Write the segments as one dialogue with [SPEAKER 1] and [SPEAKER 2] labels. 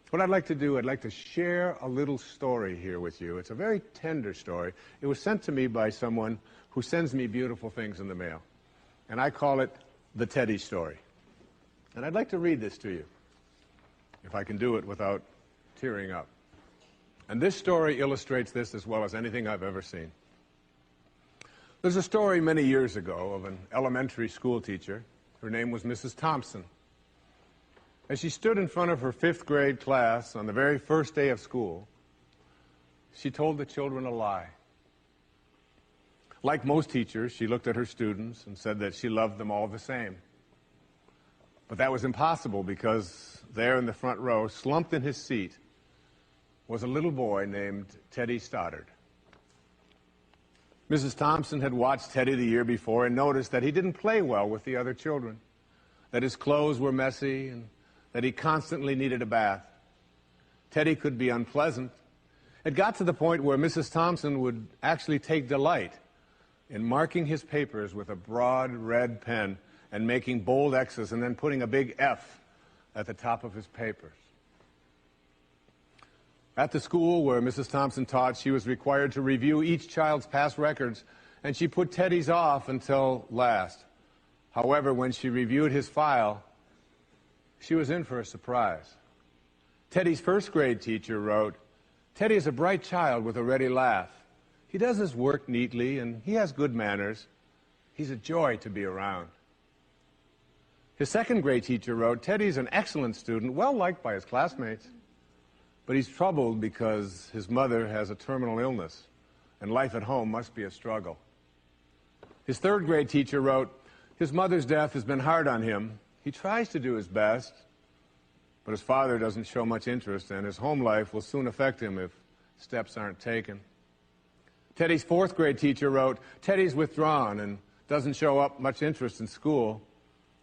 [SPEAKER 1] What I'd like to do, I'd like to share a little story here with you. It's a very tender story. It was sent to me by someone who sends me beautiful things in the mail. And I call it the Teddy story. And I'd like to read this to you, if I can do it without tearing up. And this story illustrates this as well as anything I've ever seen. There's a story many years ago of an elementary school teacher. Her name was Mrs. Thompson. As she stood in front of her 5th grade class on the very first day of school, she told the children a lie. Like most teachers, she looked at her students and said that she loved them all the same. But that was impossible because there in the front row, slumped in his seat, was a little boy named Teddy Stoddard. Mrs. Thompson had watched Teddy the year before and noticed that he didn't play well with the other children, that his clothes were messy and that he constantly needed a bath. Teddy could be unpleasant. It got to the point where Mrs. Thompson would actually take delight in marking his papers with a broad red pen and making bold X's and then putting a big F at the top of his papers. At the school where Mrs. Thompson taught, she was required to review each child's past records, and she put Teddy's off until last. However, when she reviewed his file, she was in for a surprise. Teddy's 1st grade teacher wrote, "Teddy is a bright child with a ready laugh. He does his work neatly and he has good manners. He's a joy to be around." His 2nd grade teacher wrote, "Teddy's an excellent student, well liked by his classmates, but he's troubled because his mother has a terminal illness and life at home must be a struggle." His 3rd grade teacher wrote, "His mother's death has been hard on him. He tries to do his best, but his father doesn't show much interest, and his home life will soon affect him if steps aren't taken." Teddy's 4th grade teacher wrote, "Teddy's withdrawn and doesn't show up much interest in school.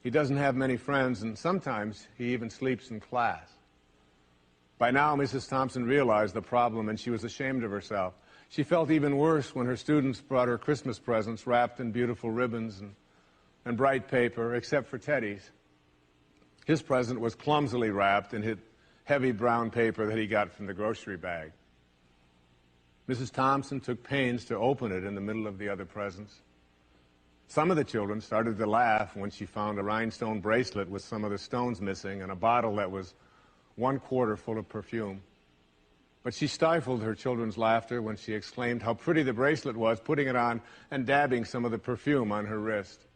[SPEAKER 1] He doesn't have many friends, and sometimes he even sleeps in class." By now, Mrs. Thompson realized the problem, and she was ashamed of herself. She felt even worse when her students brought her Christmas presents wrapped in beautiful ribbons and bright paper, except for Teddy's. His present was clumsily wrapped in heavy brown paper that he got from the grocery bag. Mrs. Thompson took pains to open it in the middle of the other presents. Some of the children started to laugh when she found a rhinestone bracelet with some of the stones missing and a bottle that was 1/4 full of perfume. But she stifled her children's laughter when she exclaimed how pretty the bracelet was, putting it on and dabbing some of the perfume on her wrist.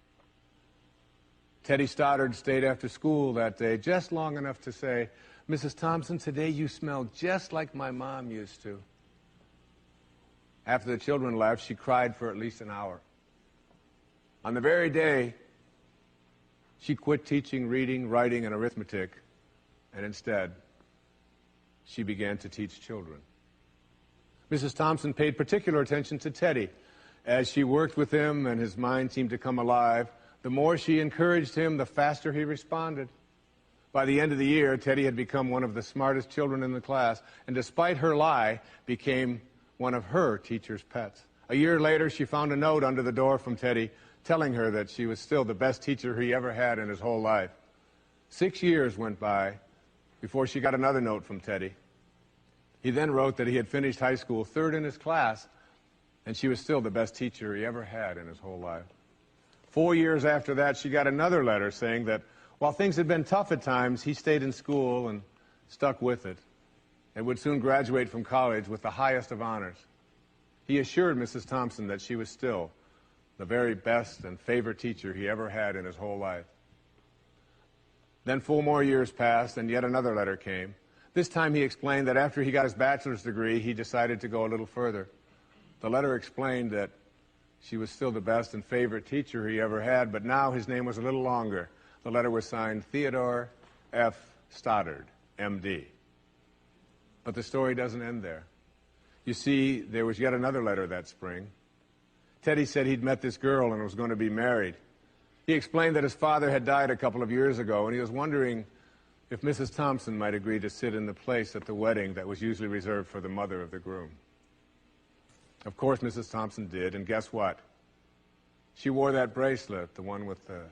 [SPEAKER 1] Teddy Stoddard stayed after school that day just long enough to say, "Mrs. Thompson, today you smell just like my mom used to." After the children left, she cried for at least an hour. On the very day, she quit teaching reading, writing, and arithmetic, and instead, she began to teach children. Mrs. Thompson paid particular attention to Teddy. As she worked with him and his mind seemed to come alive, the more she encouraged him, the faster he responded. By the end of the year, Teddy had become one of the smartest children in the class, and despite her lie, became one of her teacher's pets. A year later, she found a note under the door from Teddy telling her that she was still the best teacher he ever had in his whole life. 6 years went by before she got another note from Teddy. He then wrote that he had finished high school 3rd in his class, and she was still the best teacher he ever had in his whole life. 4 years after that, she got another letter saying that while things had been tough at times, he stayed in school and stuck with it, and would soon graduate from college with the highest of honors. He assured Mrs. Thompson that she was still the very best and favorite teacher he ever had in his whole life. Then 4 more years passed, and yet another letter came. This time he explained that after he got his bachelor's degree, he decided to go a little further. The letter explained that she was still the best and favorite teacher he ever had, but now his name was a little longer. The letter was signed Theodore F. Stoddard, M.D. But the story doesn't end there. You see, there was yet another letter that spring. Teddy said he'd met this girl and was going to be married. He explained that his father had died a couple of years ago, and he was wondering if Mrs. Thompson might agree to sit in the place at the wedding that was usually reserved for the mother of the groom. Of course, Mrs. Thompson did, and guess what? She wore that bracelet, the one with the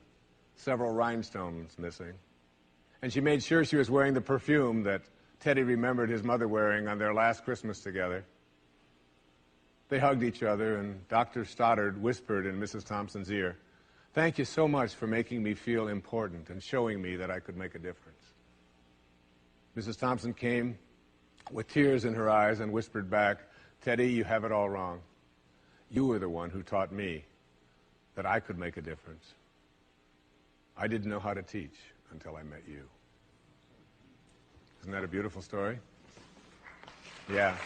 [SPEAKER 1] several rhinestones missing, and she made sure she was wearing the perfume that Teddy remembered his mother wearing on their last Christmas together. They hugged each other, and Dr. Stoddard whispered in Mrs. Thompson's ear, "Thank you so much for making me feel important and showing me that I could make a difference." Mrs. Thompson came with tears in her eyes and whispered back, "Teddy, you have it all wrong. You were the one who taught me that I could make a difference. I didn't know how to teach until I met you." Isn't that a beautiful story? Yeah.